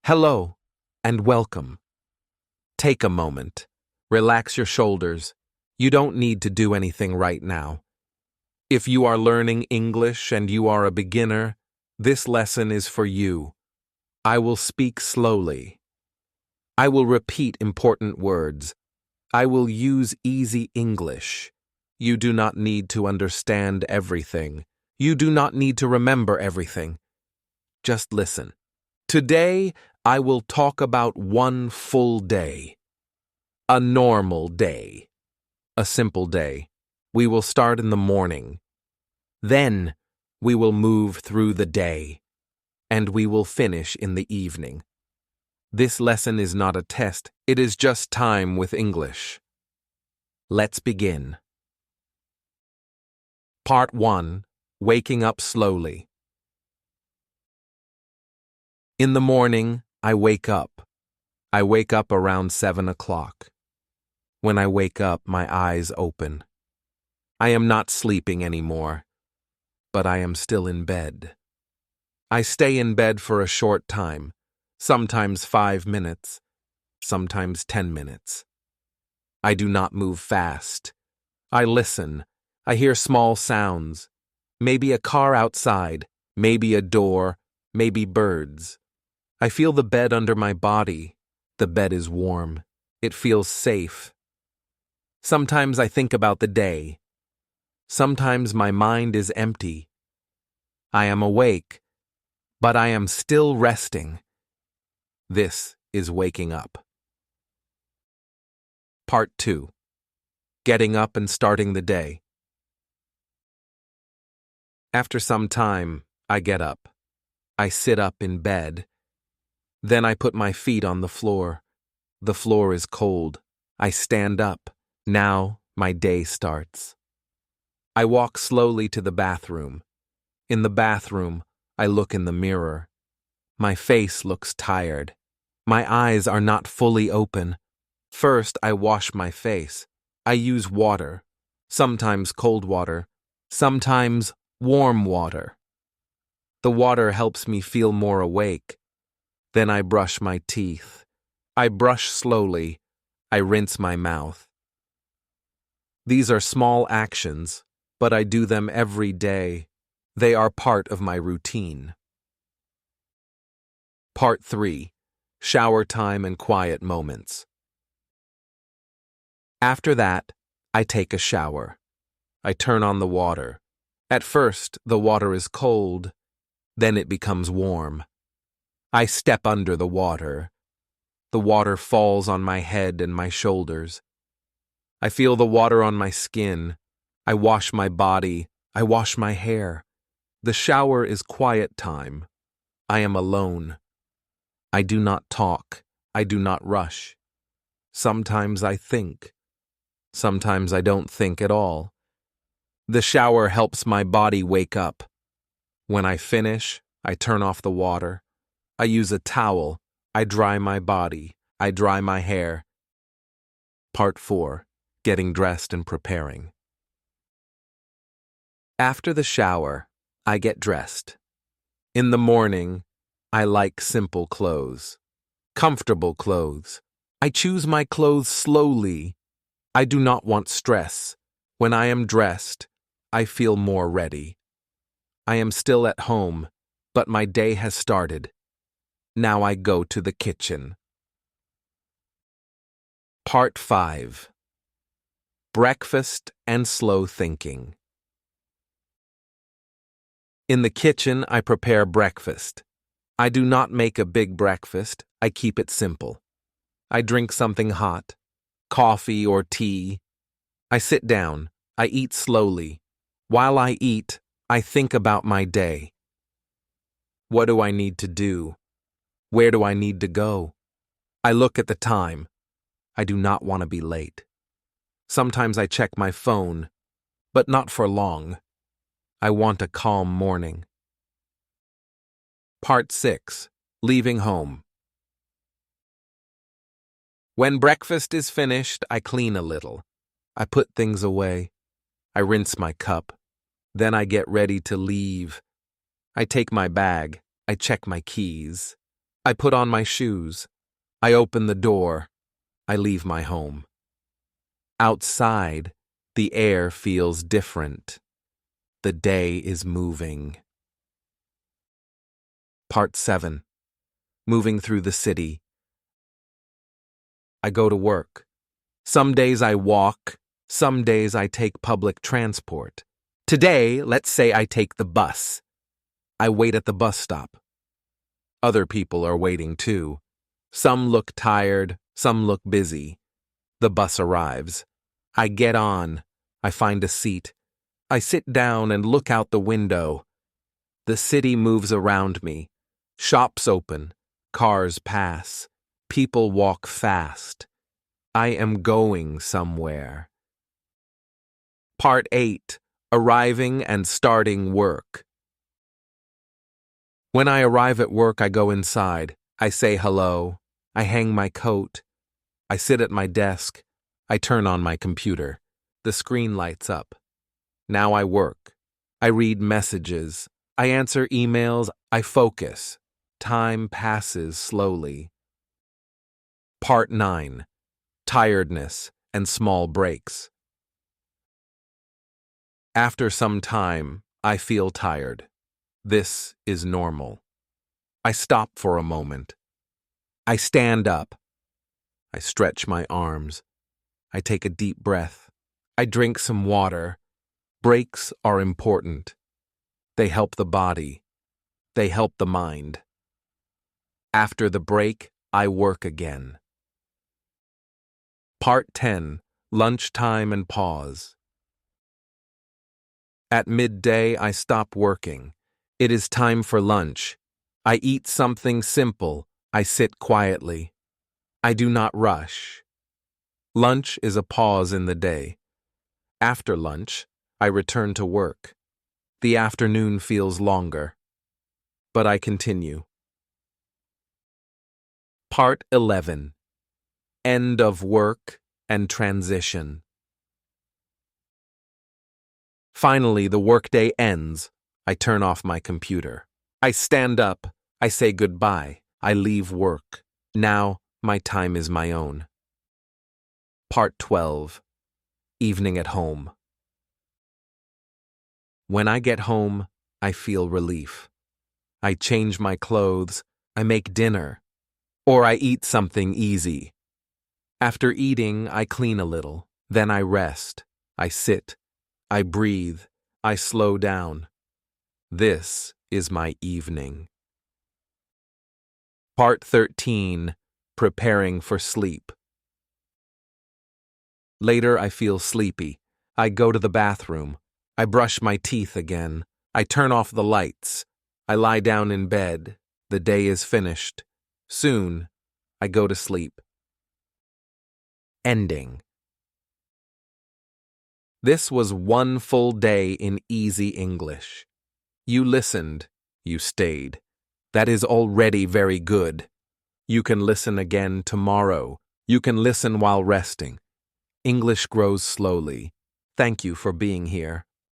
Hello and welcome. Take a moment. Relax your shoulders. You don't need to do anything right now. If you are learning English and you are a beginner, this lesson is for you. I will speak slowly. I will repeat important words. I will use easy English. You do not need to understand everything. You do not need to remember everything. Just listen. Today, I will talk about one full day. A normal day. A simple day. We will start in the morning. Then, we will move through the day. And we will finish in the evening. This lesson is not a test, it is just time with English. Let's begin. Part 1. Waking up slowly. In the morning, I wake up. I wake up around 7 o'clock. When I wake up, my eyes open. I am not sleeping anymore, but I am still in bed. I stay in bed for a short time, sometimes 5 minutes, sometimes 10 minutes. I do not move fast. I listen. I hear small sounds. Maybe a car outside, maybe a door, maybe birds. I feel the bed under my body. The bed is warm. It feels safe. Sometimes I think about the day. Sometimes my mind is empty. I am awake, but I am still resting. This is waking up. Part 2. Getting up and starting the day. After some time, I get up. I sit up in bed. Then I put my feet on the floor. The floor is cold. I stand up. Now my day starts. I walk slowly to the bathroom. In the bathroom, I look in the mirror. My face looks tired. My eyes are not fully open. First, I wash my face. I use water, sometimes cold water, sometimes warm water. The water helps me feel more awake. Then I brush my teeth. I brush slowly. I rinse my mouth. These are small actions, but I do them every day. They are part of my routine. Part 3. Shower time and quiet moments. After that, I take a shower. I turn on the water. At first, the water is cold. Then it becomes warm. I step under the water. The water falls on my head and my shoulders. I feel the water on my skin. I wash my body. I wash my hair. The shower is quiet time. I am alone. I do not talk. I do not rush. Sometimes I think. Sometimes I don't think at all. The shower helps my body wake up. When I finish, I turn off the water. I use a towel. I dry my body. I dry my hair. Part 4. Getting dressed and preparing. After the shower, I get dressed. In the morning, I like simple clothes. Comfortable clothes. I choose my clothes slowly. I do not want stress. When I am dressed, I feel more ready. I am still at home, but my day has started. Now I go to the kitchen. Part 5. Breakfast and slow thinking. In the kitchen, I prepare breakfast. I do not make a big breakfast. I keep it simple. I drink something hot, coffee or tea. I sit down. I eat slowly. While I eat, I think about my day. What do I need to do? Where do I need to go? I look at the time. I do not want to be late. Sometimes I check my phone, but not for long. I want a calm morning. Part 6. Leaving home. When breakfast is finished, I clean a little. I put things away. I rinse my cup. Then I get ready to leave. I take my bag. I check my keys. I put on my shoes. I open the door. I leave my home. Outside, the air feels different. The day is moving. Part 7. Moving through the city. I go to work. Some days I walk. Some days I take public transport. Today, let's say I take the bus. I wait at the bus stop. Other people are waiting too. Some look tired, some look busy. The bus arrives. I get on. I find a seat. I sit down and look out the window. The city moves around me. Shops open. Cars pass. People walk fast. I am going somewhere. Part 8. Arriving and starting work. When I arrive at work, I go inside. I say hello. I hang my coat. I sit at my desk. I turn on my computer. The screen lights up. Now I work. I read messages. I answer emails. I focus. Time passes slowly. Part 9. Tiredness and small breaks. After some time, I feel tired. This is normal. I stop for a moment. I stand up. I stretch my arms. I take a deep breath. I drink some water. Breaks are important. They help the body. They help the mind. After the break, I work again. Part 10. Lunchtime and pause. At midday, I stop working. It is time for lunch. I eat something simple. I sit quietly. I do not rush. Lunch is a pause in the day. After lunch, I return to work. The afternoon feels longer. But I continue. Part 11. End of work and transition. Finally, the workday ends. I turn off my computer. I stand up. I say goodbye. I leave work. Now, my time is my own. Part 12. Evening at home. When I get home, I feel relief. I change my clothes. I make dinner. Or I eat something easy. After eating, I clean a little. Then I rest. I sit. I breathe. I slow down. This is my evening. Part 13. Preparing for sleep. Later, I feel sleepy. I go to the bathroom. I brush my teeth again. I turn off the lights. I lie down in bed. The day is finished. Soon, I go to sleep. Ending. This was one full day in easy English. You listened. You stayed. That is already very good. You can listen again tomorrow. You can listen while resting. English grows slowly. Thank you for being here.